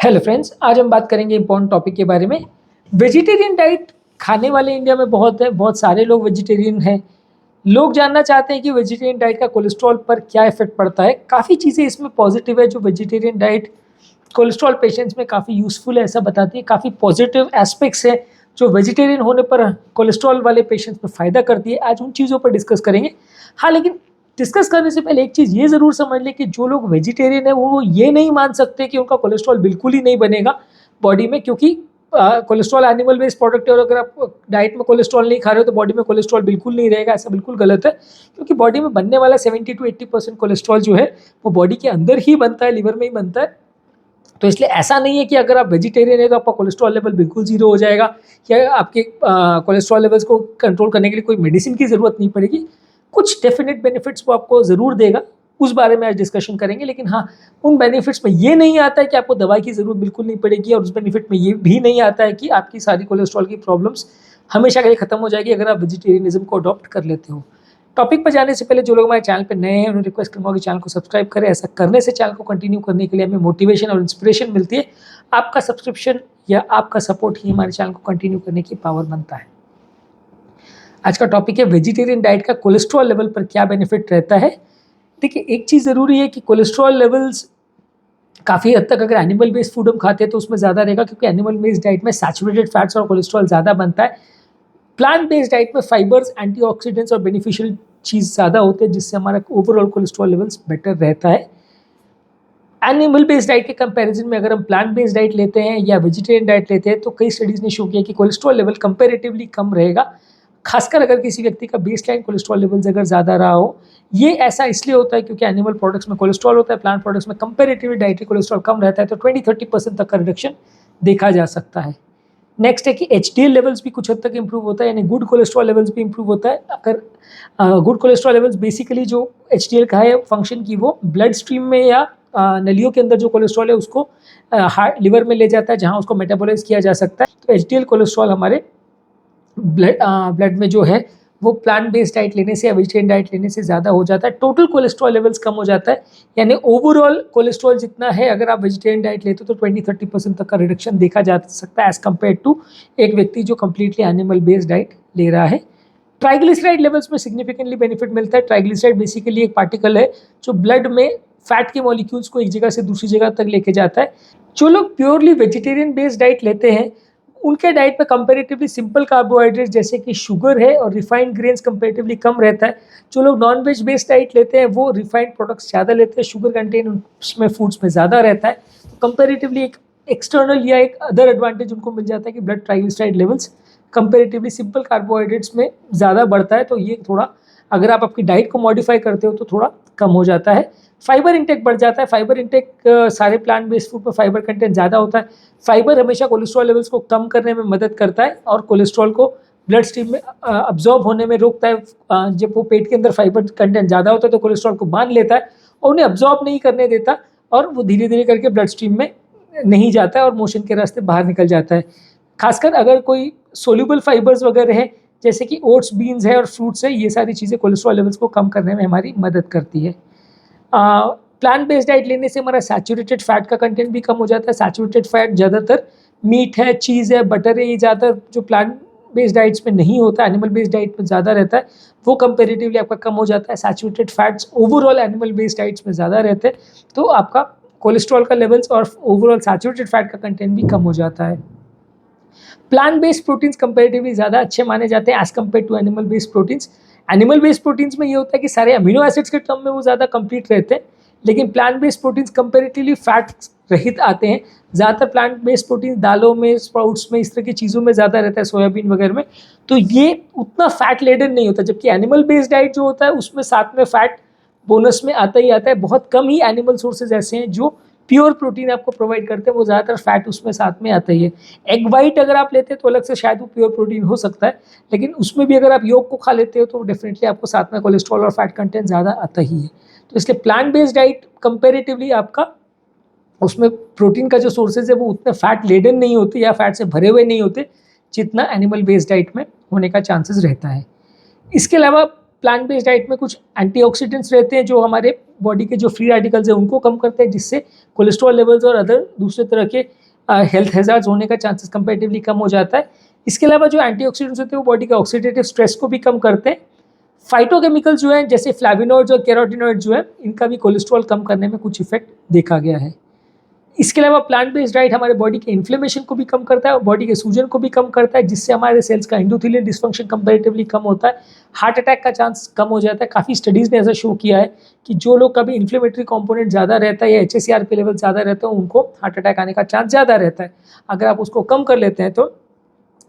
Hello friends, आज हम बात करेंगे इंपॉर्टेंट टॉपिक के बारे में। वेजिटेरियन डाइट खाने वाले इंडिया में बहुत है, बहुत सारे लोग वेजिटेरियन हैं। लोग जानना चाहते हैं कि वेजिटेरियन डाइट का कोलेस्ट्रॉल पर क्या इफेक्ट पड़ता है। काफ़ी चीज़ें इसमें पॉजिटिव है जो वेजिटेरियन डाइट कोलेस्ट्रॉल पेशेंट्स में काफ़ी यूज़फुल है ऐसा बताती है। काफ़ी पॉजिटिव एस्पेक्ट्स है जो वेजिटेरियन होने पर कोलेस्ट्रॉल वाले पेशेंट्स में फ़ायदा करती है। आज उन चीज़ों पर डिस्कस करेंगे। हाँ, लेकिन डिस्कस करने से पहले एक चीज़ ये ज़रूर समझ लें कि जो लोग वेजिटेरियन है वो ये नहीं मान सकते कि उनका कोलेस्ट्रॉल बिल्कुल ही नहीं बनेगा बॉडी में, क्योंकि कोलेस्ट्रॉल एनिमल बेस्ड प्रोडक्ट है और अगर आप डाइट में कोलेस्ट्रॉल नहीं खा रहे हो तो बॉडी में कोलेस्ट्रॉल बिल्कुल नहीं रहेगा। ऐसा बिल्कुल गलत है, क्योंकि बॉडी में बनने वाला 70 to 80% कोलेस्ट्रॉल जो है वो बॉडी के अंदर ही बनता है, लिवर में ही बनता है। तो इसलिए ऐसा नहीं है कि अगर आप वेजिटेरियन है तो आपका कोलेस्ट्रॉल लेवल बिल्कुल जीरो हो जाएगा या आपके कोलेस्ट्रॉल लेवल्स को कंट्रोल करने के लिए कोई मेडिसिन की ज़रूरत नहीं पड़ेगी। कुछ डेफिनेट बेनिफिट्स वो आपको ज़रूर देगा, उस बारे में आज डिस्कशन करेंगे। लेकिन हाँ, उन बेनिफिट्स में ये नहीं आता है कि आपको दवाई की ज़रूरत बिल्कुल नहीं पड़ेगी, और उस बेनिफिट में ये भी नहीं आता है कि आपकी सारी कोलेस्ट्रॉल की प्रॉब्लम्स हमेशा के लिए ख़त्म हो जाएगी अगर आप वेजिटेरियनिज्म को अडॉप्ट कर लेते हो। टॉपिक पर जाने से पहले जो लोग हमारे चैनल पर नए हैं उन्हें रिक्वेस्ट करूँगा कि चैनल को सब्सक्राइब करें। ऐसा करने से चैनल को कंटिन्यू करने के लिए हमें मोटिवेशन और इंस्पिरेशन मिलती है। आपका सब्सक्रिप्शन या आपका सपोर्ट ही हमारे चैनल को कंटिन्यू करने की पावर बनता है। आज का टॉपिक है वेजिटेरियन डाइट का कोलेस्ट्रॉल लेवल पर क्या बेनिफिट रहता है। देखिए, एक चीज़ ज़रूरी है कि कोलेस्ट्रॉल लेवल्स काफ़ी हद तक अगर एनिमल बेस्ड फूड हम खाते हैं तो उसमें ज़्यादा रहेगा, क्योंकि एनिमल बेस्ड डाइट में सैचुरेटेड फैट्स और कोलेस्ट्रॉल ज़्यादा बनता है। प्लांट बेस्ड डाइट में फाइबर्स, एंटीऑक्सीडेंट्स और बेनिफिशियल चीज़ ज़्यादा होते हैं, जिससे हमारा ओवरऑल कोलेस्ट्रॉल लेवल्स बेटर रहता है। एनिमल बेस्ड डाइट के कंपैरिजन में अगर हम प्लांट बेस्ड डाइट लेते हैं या वेजिटेरियन डाइट लेते हैं तो कई स्टडीज़ ने शो किया कि कोलेस्ट्रॉल लेवल कंपैरेटिवली कम रहेगा, खासकर अगर किसी व्यक्ति का बेसलाइन कोलेस्ट्रॉल लेवल्स अगर ज़्यादा रहा हो। ये ऐसा इसलिए होता है क्योंकि एनिमल प्रोडक्ट्स में कोलेस्ट्रॉल होता है, प्लांट प्रोडक्ट्स में कंपैरेटिवली डाइटरी कोलेस्ट्रॉल कम रहता है, तो 20-30% तक का रिडक्शन देखा जा सकता है। नेक्स्ट है कि HDL लेवल्स भी कुछ हद तक इंप्रूव होता है, यानी गुड कोलेस्ट्रॉल लेवल्स भी इंप्रूव होता है। अगर गुड कोलेस्ट्रॉल लेवल्स बेसिकली जो HDL का है फंक्शन की वो ब्लड स्ट्रीम में या नलियों के अंदर जो कोलेस्ट्रॉल है उसको हार्ट लिवर में ले जाता है, जहाँ उसको मेटाबोलाइज किया जा सकता है। तो HDL कोलेस्ट्रॉल हमारे ब्लड में जो है वो प्लांट बेस्ड डाइट लेने से या वेजिटेरियन डाइट लेने से ज़्यादा हो जाता है। टोटल कोलेस्ट्रॉल लेवल्स कम हो जाता है, यानी ओवरऑल कोलेस्ट्रॉल जितना है अगर आप वेजिटेरियन डाइट लेते हो तो 20-30% तक का रिडक्शन देखा जा सकता है एज़ कम्पेयर टू एक व्यक्ति जो कम्प्लीटली एनिमल बेस्ड डाइट ले रहा है। ट्राइग्लिसराइड लेवल्स में सिग्निफिकेंटली बेनिफिट मिलता है। ट्राइग्लिसराइड बेसिकली एक पार्टिकल है जो ब्लड में फैट के मॉलिक्यूल्स को एक जगह से दूसरी जगह तक लेके जाता है। जो लोग प्योरली वेजिटेरियन बेस्ड डाइट लेते हैं उनके डाइट में कंपैरेटिवली सिंपल कार्बोहाइड्रेट जैसे कि शुगर है और रिफाइंड ग्रेन्स कंपैरेटिवली कम रहता है। जो लोग नॉन वेज बेस्ड डाइट लेते हैं वो रिफाइंड प्रोडक्ट्स ज़्यादा लेते हैं, शुगर कंटेंट उसमें फूड्स में ज़्यादा रहता है। तो कंपैरेटिवली एक एक्सटर्नल या एक अदर एडवांटेज उनको मिल जाता है कि blood triglyceride levels comparatively simple carbohydrates में ज़्यादा बढ़ता है। तो ये थोड़ा अगर आप आपकी डाइट को मॉडिफाई करते हो तो थोड़ा कम हो जाता है। फाइबर इंटेक बढ़ जाता है। फाइबर इंटेक सारे प्लांट बेस्ड फूड में फाइबर कंटेंट ज़्यादा होता है। फाइबर हमेशा कोलेस्ट्रॉल लेवल्स को कम करने में मदद करता है और कोलेस्ट्रॉल को ब्लड स्ट्रीम में अब्जॉर्ब होने में रोकता है। जब वो पेट के अंदर फाइबर कंटेंट ज़्यादा होता है तो कोलेस्ट्रॉल को बांध लेता है और उन्हें अब्जॉर्ब नहीं करने देता, और वो धीरे धीरे करके ब्लड स्ट्रीम में नहीं जाता है और मोशन के रास्ते बाहर निकल जाता है। खासकर अगर कोई सोल्यूबल फाइबर्स वगैरह है जैसे कि ओट्स, बीन्स है और फ्रूट्स है, ये सारी चीज़ें कोलेस्ट्रॉल लेवल्स को कम करने में हमारी मदद करती है। प्लांट बेस्ड डाइट लेने से हमारा सैचुरेटेड फैट का कंटेंट भी कम हो जाता है। सैचुरेटेड फैट ज़्यादातर मीट है, चीज़ है, बटर है, ये ज़्यादातर जो प्लांट बेस्ड डाइट्स में नहीं होता, एनिमल बेस्ड डाइट में ज़्यादा रहता है, वो कंपेरेटिवली आपका कम हो जाता है। Saturated fats overall animal based diets में ज़्यादा रहते हैं, तो आपका कोलेस्ट्रॉल का लेवल्स और ओवरऑल सैचुरेटेड फैट का कंटेंट भी कम हो जाता है। प्लांट बेस्ड प्रोटीन्स कंपेरेटिवली ज़्यादा अच्छे माने जाते हैं as compare to animal based proteins. Animal based proteins में ये होता है कि सारे अमीनो एसिड्स के टर्म में वो ज़्यादा कंप्लीट रहते हैं, लेकिन plant based proteins comparatively fat रहित आते हैं। ज़्यादातर प्लांट बेस्ड प्रोटीन दालों में, स्प्राउट्स में, इस तरह की चीज़ों में ज़्यादा रहता है, सोयाबीन वगैरह में, तो ये उतना फैट लेडन नहीं होता। जबकि एनिमल बेस्ड डाइट जो होता है उसमें साथ में फैट बोनस में आता ही आता है। बहुत कम ही एनिमल सोर्सेज ऐसे हैं जो प्योर प्रोटीन आपको प्रोवाइड करते हैं, वो ज़्यादातर फैट उसमें साथ में आता ही है। एग वाइट अगर आप लेते हैं तो अलग से शायद वो प्योर प्रोटीन हो सकता है, लेकिन उसमें भी अगर आप योग को खा लेते हो तो डेफिनेटली आपको साथ में कोलेस्ट्रॉल और फैट कंटेंट ज़्यादा आता ही है। तो इसलिए प्लांट बेस्ड डाइट कंपेरेटिवली आपका उसमें प्रोटीन का जो सोर्सेज है वो उतने फैट लेडन नहीं होते या फैट से भरे हुए नहीं होते जितना एनिमल बेस्ड डाइट में होने का चांसेस रहता है। इसके अलावा प्लांट बेस्ड डाइट में कुछ एंटीऑक्सीडेंट्स रहते हैं जो हमारे बॉडी के जो फ्री रेडिकल्स हैं उनको कम करते हैं, जिससे कोलेस्ट्रॉल लेवल्स और अदर दूसरे तरह के हेल्थ हैजार्ड्स होने का चांसेस कंपैरेटिवली कम हो जाता है। इसके अलावा जो एंटीऑक्सीडेंट्स होते हैं वो बॉडी के ऑक्सीडेटिव स्ट्रेस को भी कम करते हैं। फाइटोकेमिकल्स जो हैं जैसे फ्लैविनॉइड्स और कैरोटिनॉइड्स जो है, इनका भी कोलेस्ट्रॉल कम करने में कुछ इफेक्ट देखा गया है। इसके अलावा प्लांट बेस्ड डाइट हमारे बॉडी के इन्फ्लेमेशन को भी कम करता है और बॉडी के सूजन को भी कम करता है, जिससे हमारे सेल्स का एंडोथेलियल डिस्फंक्शन कंपैरेटिवली कम होता है, हार्ट अटैक का चांस कम हो जाता है। काफ़ी स्टडीज़ ने ऐसा शो किया है कि जो लोग कभी इन्फ्लेमेटरी कंपोनेंट ज़्यादा रहता है या HACRP लेवल ज़्यादा रहता है उनको हार्ट अटैक आने का चांस ज़्यादा रहता है। अगर आप उसको कम कर लेते हैं तो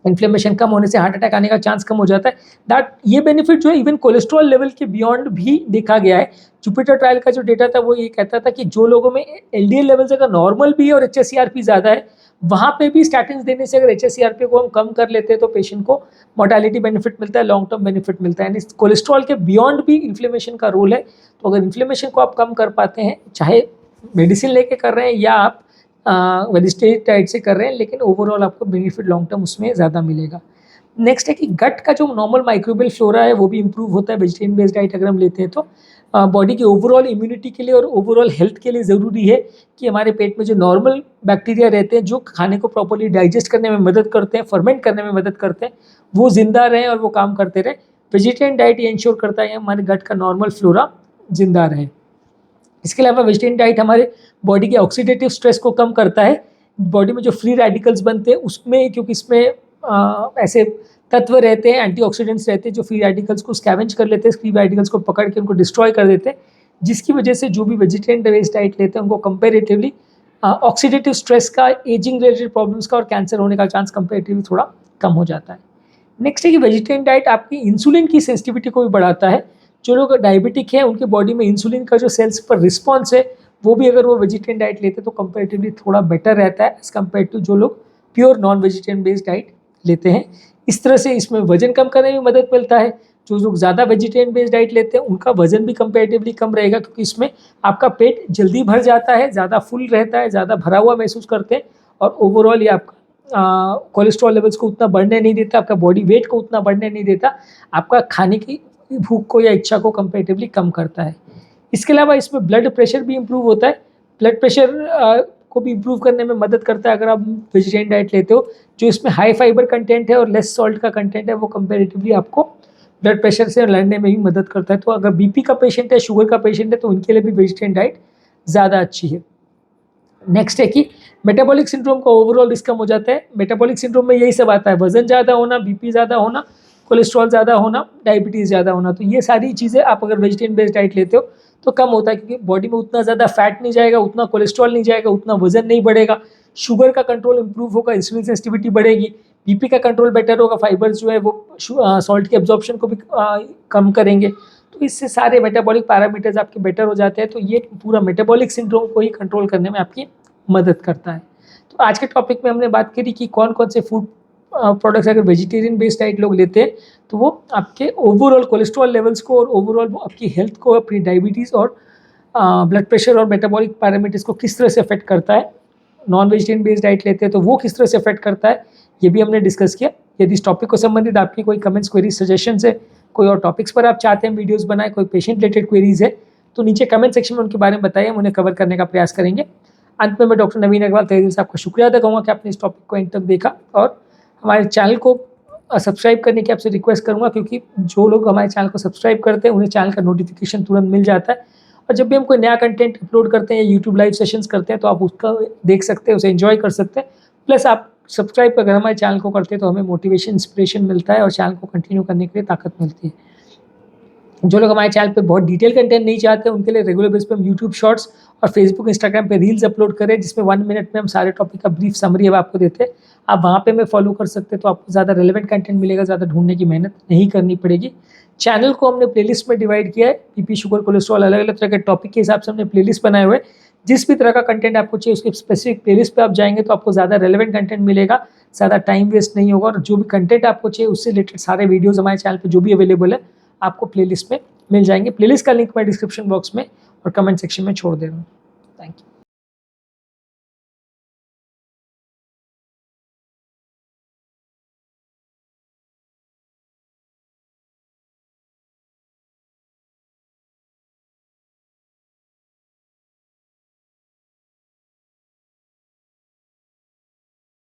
इन्फ्लेमेशन कम होने से हार्ट अटैक आने का चांस कम हो जाता है। दैट ये बेनिफिट जो है इवन कोलेस्ट्रॉल लेवल के बियॉन्ड भी देखा गया है। जुपिटर ट्रायल का जो डेटा था वो ये कहता था कि जो लोगों में LDL लेवल्स अगर नॉर्मल भी है और HACRP ज़्यादा है, वहाँ पे भी स्टैटिन्स देने से अगर HACRP को हम कम कर लेते हैं तो पेशेंट को मोर्टालिटी बेनिफिट मिलता है, लॉन्ग टर्म बेनिफिट मिलता है। यानी कोलेस्ट्रॉल के बियॉन्ड भी इन्फ्लेमेशन का रोल है। तो अगर इन्फ्लेमेशन को आप कम कर पाते हैं, चाहे मेडिसिन लेके कर रहे हैं या आप वेजिटेरियन डाइट से कर रहे हैं, लेकिन ओवरऑल आपको बेनिफिट लॉन्ग टर्म उसमें ज़्यादा मिलेगा। नेक्स्ट है कि गट का जो नॉर्मल माइक्रोबियल फ्लोरा है वो भी इंप्रूव होता है वेजिटेरियन बेस्ड डाइट अगर हम लेते हैं तो। बॉडी की ओवरऑल इम्यूनिटी के लिए और ओवरऑल हेल्थ के लिए ज़रूरी है कि हमारे पेट में जो नॉर्मल बैक्टीरिया रहते हैं जो खाने को प्रॉपर्ली डाइजेस्ट करने में मदद करते हैं, फर्मेंट करने में मदद करते हैं, वो जिंदा रहें और वो काम करते रहें। वेजिटेरियन डाइट ये इंश्योर करता है हमारे गट का नॉर्मल फ्लोरा जिंदा रहे। इसके अलावा वेजिटेरियन डाइट हमारे बॉडी के ऑक्सीडेटिव स्ट्रेस को कम करता है। बॉडी में जो फ्री रेडिकल्स बनते हैं उसमें, क्योंकि इसमें ऐसे तत्व रहते हैं, एंटीऑक्सीडेंट्स रहते हैं जो फ्री रेडिकल्स को स्कैवेंज कर लेते हैं, फ्री रेडिकल्स को पकड़ के उनको डिस्ट्रॉय कर देते हैं, जिसकी वजह से जो भी वेजिटेरियन बेस्ड डाइट लेते हैं उनको कंपेरेटिवली ऑक्सीडेटिव स्ट्रेस का, एजिंग रिलेटेड प्रॉब्लम्स का और कैंसर होने का चांस कंपेरेटिवली थोड़ा कम हो जाता है। नेक्स्ट है कि वेजिटेरियन डाइट आपकी इंसुलिन की सेंसिटिविटी को भी बढ़ाता है। जो लोग डायबिटिक हैं उनके बॉडी में इंसुलिन का जो सेल्स पर रिस्पॉन्स है वो भी अगर वो वेजिटेरियन डाइट लेते हैं तो कंपैरेटिवली थोड़ा बेटर रहता है एज़ कम्पेयर टू जो लोग pure non vegetarian based diet लेते हैं। इस तरह से इसमें वजन कम करने में मदद मिलता है। जो लोग ज़्यादा वेजिटेरियन बेस्ड डाइट लेते हैं उनका वजन भी कंपैरेटिवली कम रहेगा, क्योंकि इसमें आपका पेट जल्दी भर जाता है, ज़्यादा फुल रहता है, ज़्यादा भरा हुआ महसूस करते हैं और ओवरऑल ये आपका कोलेस्ट्रॉल लेवल्स को उतना बढ़ने नहीं देता, आपका बॉडी वेट को उतना बढ़ने नहीं देता, आपका खाने की भूख को या इच्छा को कंपैरेटिवली कम करता है। इसके अलावा इसमें ब्लड प्रेशर भी इम्प्रूव होता है। ब्लड प्रेशर को भी इम्प्रूव करने में मदद करता है अगर आप वेजिटेरियन डाइट लेते हो। जो इसमें हाई फाइबर कंटेंट है और लेस सॉल्ट का कंटेंट है वो कंपैरेटिवली आपको ब्लड प्रेशर से लड़ने में भी मदद करता है। तो अगर BP का पेशेंट है, शुगर का पेशेंट है, तो उनके लिए भी वेजिटेरियन डाइट ज़्यादा अच्छी है। नेक्स्ट है कि मेटाबॉलिक सिंड्रोम का ओवरऑल रिस्क कम हो जाता है। मेटाबॉलिक सिंड्रोम में यही सब आता है, वजन ज़्यादा होना, BP ज़्यादा होना, कोलेस्ट्रॉल ज़्यादा होना, डायबिटीज़ ज़्यादा होना। तो ये सारी चीज़ें आप अगर वेजिटेरियन बेस्ड डाइट लेते हो तो कम होता है, क्योंकि बॉडी में उतना ज़्यादा फैट नहीं जाएगा, उतना कोलेस्ट्रॉल नहीं जाएगा, उतना वजन नहीं बढ़ेगा, शुगर का कंट्रोल इंप्रूव होगा, इंसुलिन सेंसिटिविटी बढ़ेगी, BP का कंट्रोल बेटर होगा, फाइबर्स जो है वो सॉल्ट के एब्जॉर्प्शन को भी कम करेंगे। तो इससे सारे मेटाबॉलिक पैरामीटर्स आपके बेटर हो जाते हैं। तो ये पूरा मेटाबॉलिक सिंड्रोम को ही कंट्रोल करने में आपकी मदद करता है। तो आज के टॉपिक में हमने बात करी कि कौन कौन से फूड प्रोडक्ट्स अगर वेजिटेरियन बेस्ड डाइट लोग लेते हैं तो वो आपके ओवरऑल कोलेस्ट्रॉल लेवल्स को और ओवरऑल आपकी हेल्थ को, अपनी डायबिटीज़ और ब्लड प्रेशर और मेटाबॉलिक पैरामीटर्स को किस तरह से अफेक्ट करता है। नॉन वेजिटेरियन बेस्ड डाइट लेते हैं तो वो किस तरह से अफेक्ट करता है, ये भी हमने डिस्कस किया। यदि इस टॉपिक को संबंधित आपकी कोई कमेंट्स, क्वेरीज, सजेशंस है, कोई और टॉपिक्स पर आप चाहते हैं वीडियोज़ बनाए, कोई पेशेंट रिलेटेड क्वेरीज है, तो नीचे कमेंट सेक्शन में उनके बारे में बताइए, हम उन्हें कवर करने का प्रयास करेंगे। अंत में मैं डॉक्टर नवीन अग्रवाल तहे दिल से आपका शुक्रिया अदा करूँगा कि आपने इस टॉपिक को एंड तक देखा, और हमारे चैनल को सब्सक्राइब करने की आपसे रिक्वेस्ट करूँगा, क्योंकि जो लोग हमारे चैनल को सब्सक्राइब करते हैं उन्हें चैनल का नोटिफिकेशन तुरंत मिल जाता है, और जब भी हम कोई नया कंटेंट अपलोड करते हैं या यूट्यूब लाइव सेशंस करते हैं तो आप उसका देख सकते हैं, उसे एंजॉय कर सकते हैं। प्लस आप सब्सक्राइब अगर हमारे चैनल को करते हैं तो हमें मोटिवेशन, इंस्पिरेशन मिलता है और चैनल को कंटिन्यू करने के लिए ताकत मिलती है। जो लोग हमारे चैनल पे बहुत डिटेल कंटेंट नहीं चाहते उनके लिए रेगुलर बेस पे हम यूट्यूब शॉर्ट्स और फेसबुक, इंस्टाग्राम पे रील्स अपलोड करें, जिसमें 1 मिनट में हम सारे टॉपिक का ब्रीफ समरी अब आपको देते हैं। आप वहाँ पे हमें फॉलो कर सकते हैं तो आपको ज़्यादा रेलेवेंट कंटेंट मिलेगा, ज़्यादा ढूंढने की मेहनत नहीं करनी पड़ेगी। चैनल को हमने प्लेलिस्ट में डिवाइड किया है, BP, शुगर, कोलेस्ट्रॉल, अलग अलग तरह के टॉपिक के हिसाब से हमने प्लेलिस्ट बनाए हुए हैं। जिस भी तरह का कंटेंट आपको चाहिए उसके स्पेसिफिक प्लेलिस्ट पे आप जाएंगे तो आपको ज़्यादा रेलेवेंट कंटेंट मिलेगा, ज़्यादा टाइम वेस्ट नहीं होगा, और जो भी कंटेंट आपको चाहिए उससे रिलेटेड सारे वीडियोज़ हमारे चैनल पर जो भी अवेलेबल है आपको प्लेलिस्ट में मिल जाएंगे। प्लेलिस्ट का लिंक मैं डिस्क्रिप्शन बॉक्स में और कमेंट सेक्शन में छोड़ दे रहा हूँ। Thank you.